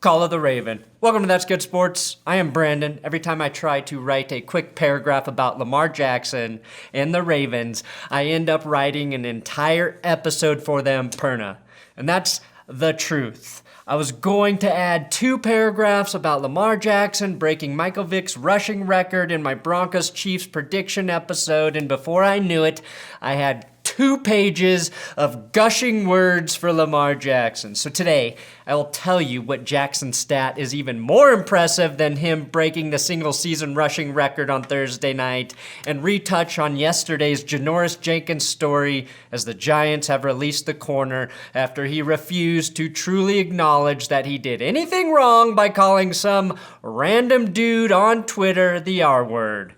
Call of the Raven. Welcome to That's Good Sports. I am Brandon. Every time I try to write a quick paragraph about Lamar Jackson and the Ravens, I end up writing an entire episode for them, Perna. And that's the truth. I was going to add 2 paragraphs about Lamar Jackson breaking Michael Vick's rushing record in my Broncos-Chiefs prediction episode, and before I knew it, I had 2 pages of gushing words for Lamar Jackson. So today, I will tell you what Jackson's stat is even more impressive than him breaking the single-season rushing record on Thursday night, and retouch on yesterday's Janoris Jenkins story as the Giants have released the corner after he refused to truly acknowledge that he did anything wrong by calling some random dude on Twitter the R word.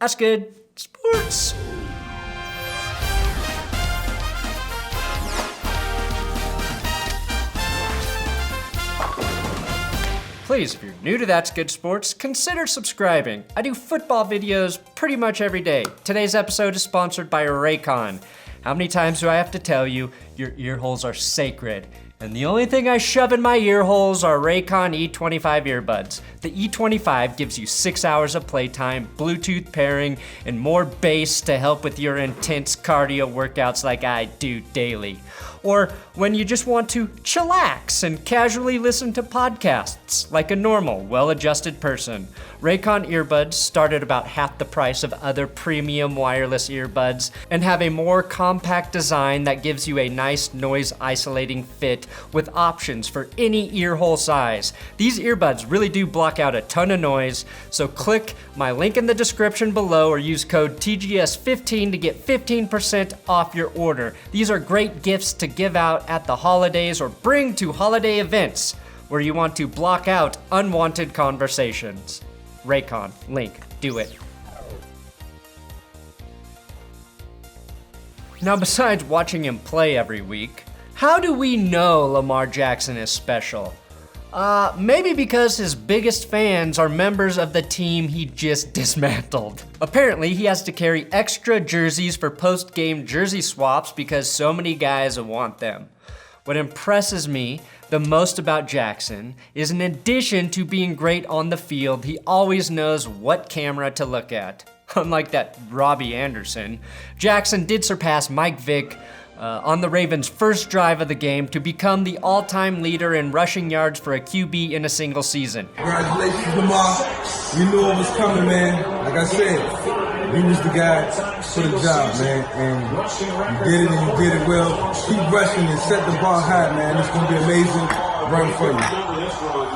That's good sports. Please, if you're new to That's Good Sports, consider subscribing. I do football videos pretty much every day. Today's episode is sponsored by Raycon. How many times do I have to tell you your ear holes are sacred? And the only thing I shove in my ear holes are Raycon E25 earbuds. The E25 gives you 6 hours of playtime, Bluetooth pairing, and more bass to help with your intense cardio workouts like I do daily. Or when you just want to chillax and casually listen to podcasts like a normal, well-adjusted person. Raycon earbuds start at about half the price of other premium wireless earbuds and have a more compact design that gives you a nice noise-isolating fit with options for any ear hole size. These earbuds really do block out a ton of noise, so click my link in the description below or use code TGS15 to get 15% off your order. These are great gifts to give out at the holidays or bring to holiday events where you want to block out unwanted conversations. Raycon, link, do it. Now, besides watching him play every week, how do we know Lamar Jackson is special? Maybe because his biggest fans are members of the team he just dismantled. Apparently, he has to carry extra jerseys for post-game jersey swaps because so many guys want them. What impresses me the most about Jackson is, in addition to being great on the field, he always knows what camera to look at. Unlike that Robbie Anderson, Jackson did surpass Mike Vick on the Ravens' first drive of the game to become the all-time leader in rushing yards for a QB in a single season. Congratulations, Lamar. We knew it was coming, man. Like I said, you was the guy for the job, man. And you did it, and you did it well. Keep rushing and set the bar high, man. It's going to be amazing run for you.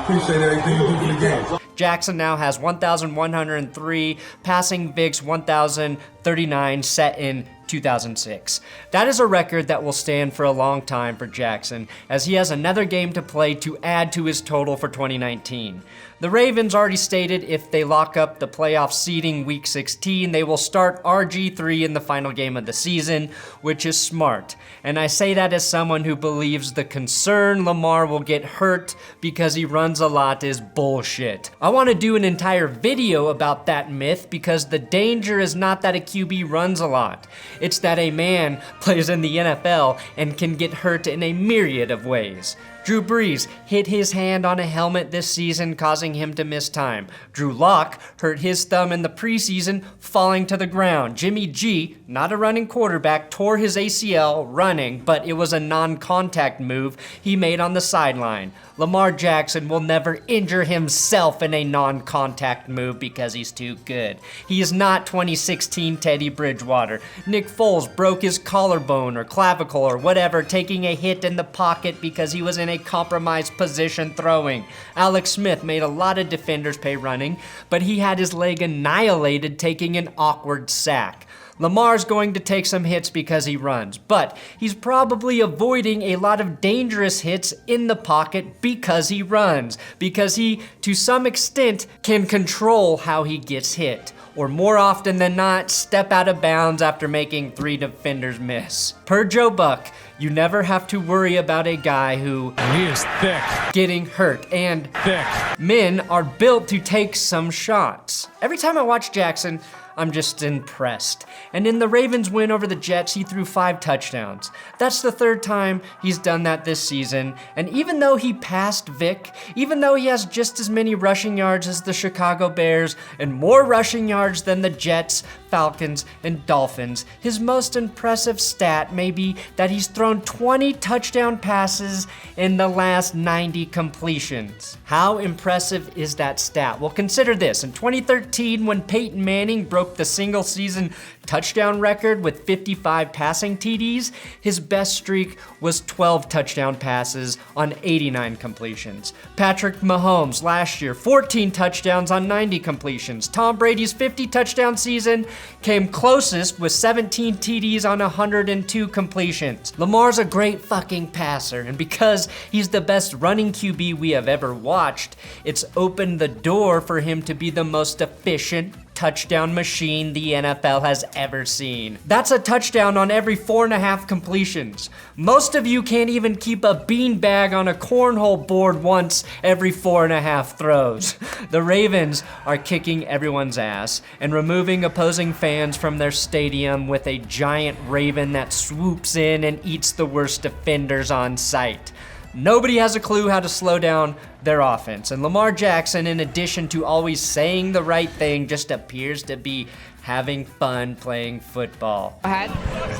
Appreciate everything you do for the game. Jackson now has 1,103, passing Vick's 1,039 set in 2006. That is a record that will stand for a long time for Jackson, as he has another game to play to add to his total for 2019. The Ravens already stated if they lock up the playoff seeding week 16, they will start RG3 in the final game of the season, which is smart. And I say that as someone who believes the concern Lamar will get hurt because he runs a lot is bullshit. I want to do an entire video about that myth because the danger is not that a QB runs a lot. It's that a man plays in the NFL and can get hurt in a myriad of ways. Drew Brees hit his hand on a helmet this season, causing him to miss time. Drew Lock hurt his thumb in the preseason, falling to the ground. Jimmy G, not a running quarterback, tore his ACL running, but it was a non-contact move he made on the sideline. Lamar Jackson will never injure himself in a non-contact move because he's too good. He is not 2016 Teddy Bridgewater. Nick Foles broke his collarbone or clavicle or whatever, taking a hit in the pocket because he was in a compromised position throwing. Alex Smith made a lot of defenders pay running, but he had his leg annihilated taking an awkward sack. Lamar's going to take some hits because he runs, but he's probably avoiding a lot of dangerous hits in the pocket because he runs, because he, to some extent, can control how he gets hit, or more often than not, step out of bounds after making 3 defenders miss. Per Joe Buck, you never have to worry about a guy who he is thick, getting hurt, and thick. Men are built to take some shots. Every time I watch Jackson, I'm just impressed. And in the Ravens win over the Jets, he threw 5 touchdowns. That's the 3rd time he's done that this season. And even though he passed Vick, even though he has just as many rushing yards as the Chicago Bears and more rushing yards than the Jets, Falcons, and Dolphins, his most impressive stat may be that he's thrown 20 touchdown passes in the last 90 completions. How impressive is that stat? Well, consider this. In 2013, when Peyton Manning broke the single season touchdown record with 55 passing TDs, his best streak was 12 touchdown passes on 89 completions. Patrick Mahomes last year, 14 touchdowns on 90 completions. Tom Brady's 50 touchdown season came closest with 17 TDs on 102 completions. Lamar's a great fucking passer, and because he's the best running QB we have ever watched, it's opened the door for him to be the most efficient touchdown machine the NFL has ever seen. That's a touchdown on every 4.5 completions. Most of you can't even keep a beanbag on a cornhole board once every 4.5 throws. The Ravens are kicking everyone's ass and removing opposing fans from their stadium with a giant raven that swoops in and eats the worst defenders on sight. Nobody has a clue how to slow down their offense, and Lamar Jackson, in addition to always saying the right thing, just appears to be having fun playing football.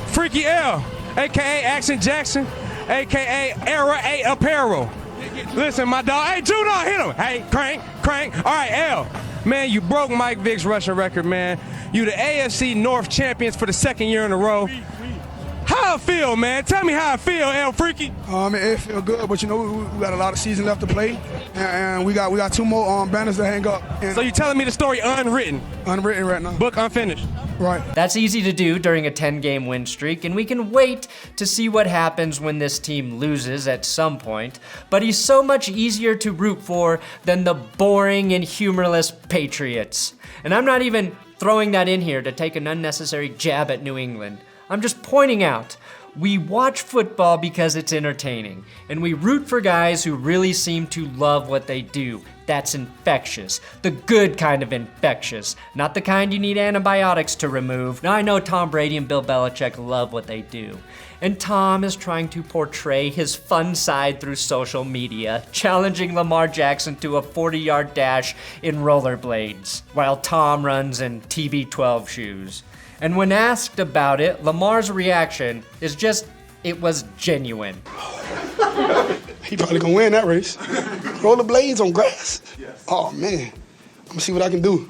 Freaky L, a.k.a. Action Jackson, a.k.a. Era 8 Apparel. Listen, my dog, hey, Juno, hit him. Hey, crank. All right, L. Man, you broke Mike Vick's rushing record, man. You the AFC North champions for the 2nd year in a row. How I feel, man? Tell me how I feel, L Freaky. It feel good, but you know we got a lot of season left to play, and we got 2 more banners to hang up. So you telling me the story unwritten? Unwritten right now. Book unfinished. Right. That's easy to do during a 10-game win streak, and we can wait to see what happens when this team loses at some point. But he's so much easier to root for than the boring and humorless Patriots. And I'm not even throwing that in here to take an unnecessary jab at New England. I'm just pointing out, we watch football because it's entertaining, and we root for guys who really seem to love what they do. That's infectious. The good kind of infectious, not the kind you need antibiotics to remove. Now I know Tom Brady and Bill Belichick love what they do, and Tom is trying to portray his fun side through social media, challenging Lamar Jackson to a 40-yard dash in rollerblades, while Tom runs in TB12 shoes. And when asked about it, Lamar's reaction is just, it was genuine. He probably gonna win that race. Roller blades on grass. Oh man, I'm gonna see what I can do.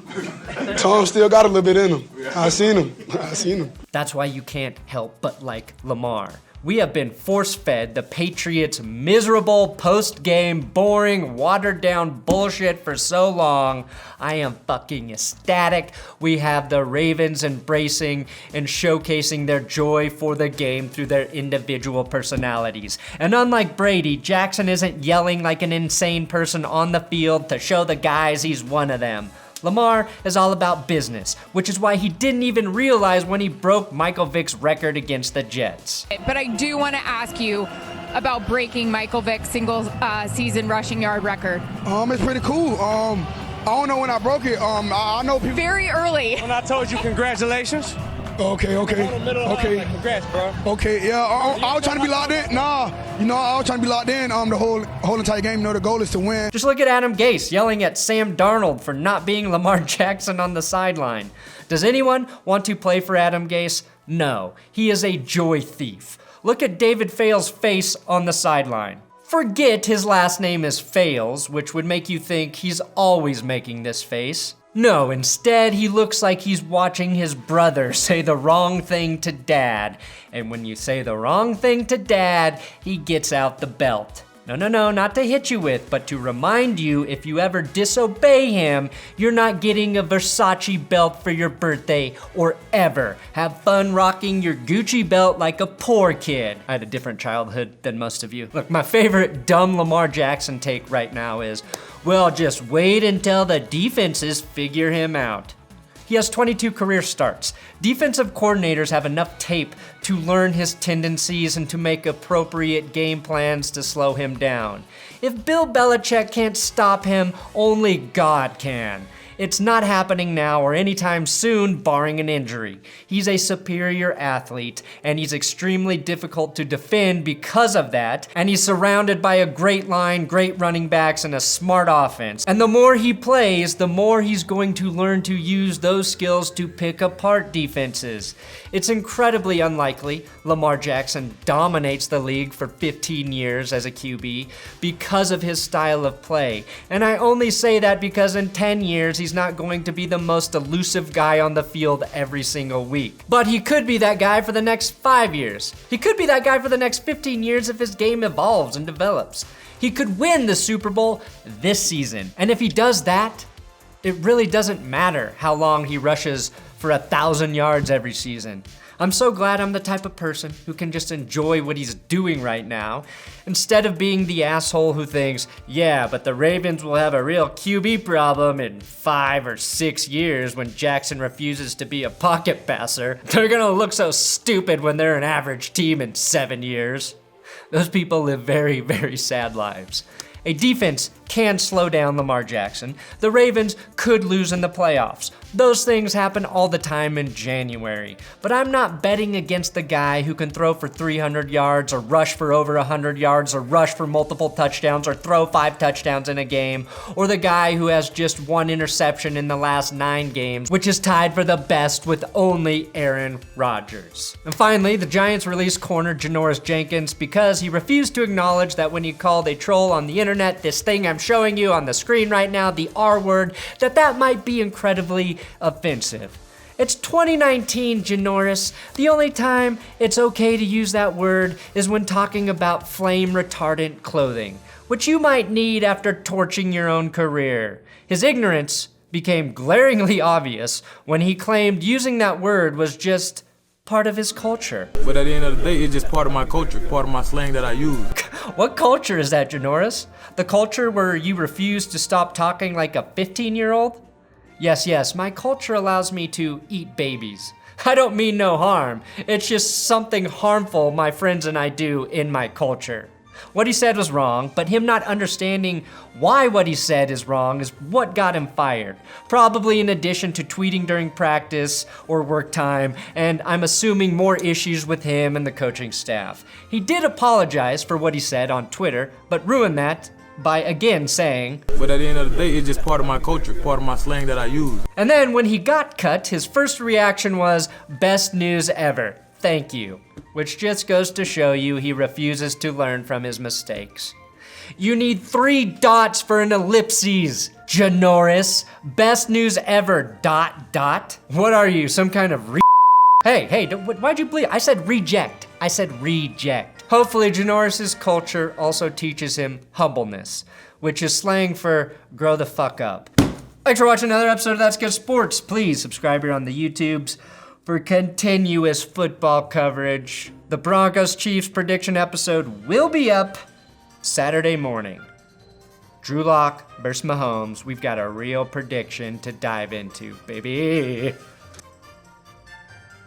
Tom still got a little bit in him. I seen him. That's why you can't help but like Lamar. We have been force-fed the Patriots' miserable, post-game, boring, watered-down bullshit for so long. I am fucking ecstatic. We have the Ravens embracing and showcasing their joy for the game through their individual personalities. And unlike Brady, Jackson isn't yelling like an insane person on the field to show the guys he's one of them. Lamar is all about business, which is why he didn't even realize when he broke Michael Vick's record against the Jets. But I do want to ask you about breaking Michael Vick's single season rushing yard record. It's pretty cool. I don't know when I broke it. I know people. Very early. When I told you congratulations. Okay. Congrats, bro. Okay, yeah. I was trying to be locked in. I was trying to be locked in the whole entire game. The goal is to win. Just look at Adam Gase yelling at Sam Darnold for not being Lamar Jackson on the sideline. Does anyone want to play for Adam Gase? No, he is a joy thief. Look at David Fales' face on the sideline. Forget his last name is Fales, which would make you think he's always making this face. No, instead he looks like he's watching his brother say the wrong thing to Dad. And when you say the wrong thing to Dad, he gets out the belt. No, not to hit you with, but to remind you if you ever disobey him, you're not getting a Versace belt for your birthday or ever. Have fun rocking your Gucci belt like a poor kid. I had a different childhood than most of you. Look, my favorite dumb Lamar Jackson take right now is, well, just wait until the defenses figure him out. He has 22 career starts. Defensive coordinators have enough tape to learn his tendencies and to make appropriate game plans to slow him down. If Bill Belichick can't stop him, only God can. It's not happening now or anytime soon, barring an injury. He's a superior athlete, and he's extremely difficult to defend because of that, and he's surrounded by a great line, great running backs, and a smart offense. And the more he plays, the more he's going to learn to use those skills to pick apart defenses. It's incredibly unlikely Lamar Jackson dominates the league for 15 years as a QB because of his style of play. And I only say that because in 10 years, he's not going to be the most elusive guy on the field every single week. But he could be that guy for the next 5 years. He could be that guy for the next 15 years if his game evolves and develops. He could win the Super Bowl this season. And if he does that, it really doesn't matter how long he rushes for 1,000 yards every season. I'm so glad I'm the type of person who can just enjoy what he's doing right now, instead of being the asshole who thinks, yeah, but the Ravens will have a real QB problem in 5 or 6 years when Jackson refuses to be a pocket passer. They're gonna look so stupid when they're an average team in 7 years. Those people live very, very sad lives. A defense can slow down Lamar Jackson. The Ravens could lose in the playoffs. Those things happen all the time in January. But I'm not betting against the guy who can throw for 300 yards or rush for over 100 yards or rush for multiple touchdowns or throw 5 touchdowns in a game, or the guy who has just 1 interception in the last 9 games, which is tied for the best with only Aaron Rodgers. And finally, the Giants released corner Janoris Jenkins because he refused to acknowledge that when he called a troll on the internet, this thing I'm showing you on the screen right now, the R word, that might be incredibly offensive. It's 2019, Janoris. The only time it's okay to use that word is when talking about flame retardant clothing, which you might need after torching your own career. His ignorance became glaringly obvious when he claimed using that word was just part of his culture. But at the end of the day, it's just part of my culture, part of my slang that I use. What culture is that, Janoris? The culture where you refuse to stop talking like a 15-year-old? Yes, my culture allows me to eat babies. I don't mean no harm. It's just something harmful my friends and I do in my culture. What he said was wrong, but him not understanding why what he said is wrong is what got him fired. Probably in addition to tweeting during practice or work time, and I'm assuming more issues with him and the coaching staff. He did apologize for what he said on Twitter, but ruined that by again saying, but at the end of the day, it's just part of my culture, part of my slang that I use. And then when he got cut, his first reaction was, best news ever, thank you. Which just goes to show you he refuses to learn from his mistakes. You need 3 dots for an ellipses, Janoris. Best news ever, ... What are you, some kind of Hey, why'd you bleed? I said reject. I said reject. Hopefully Janoris' culture also teaches him humbleness, which is slang for grow the fuck up. Thanks for watching another episode of That's Good Sports. Please subscribe here on the YouTubes for continuous football coverage. The Broncos-Chiefs prediction episode will be up Saturday morning. Drew Lock versus Mahomes. We've got a real prediction to dive into, baby.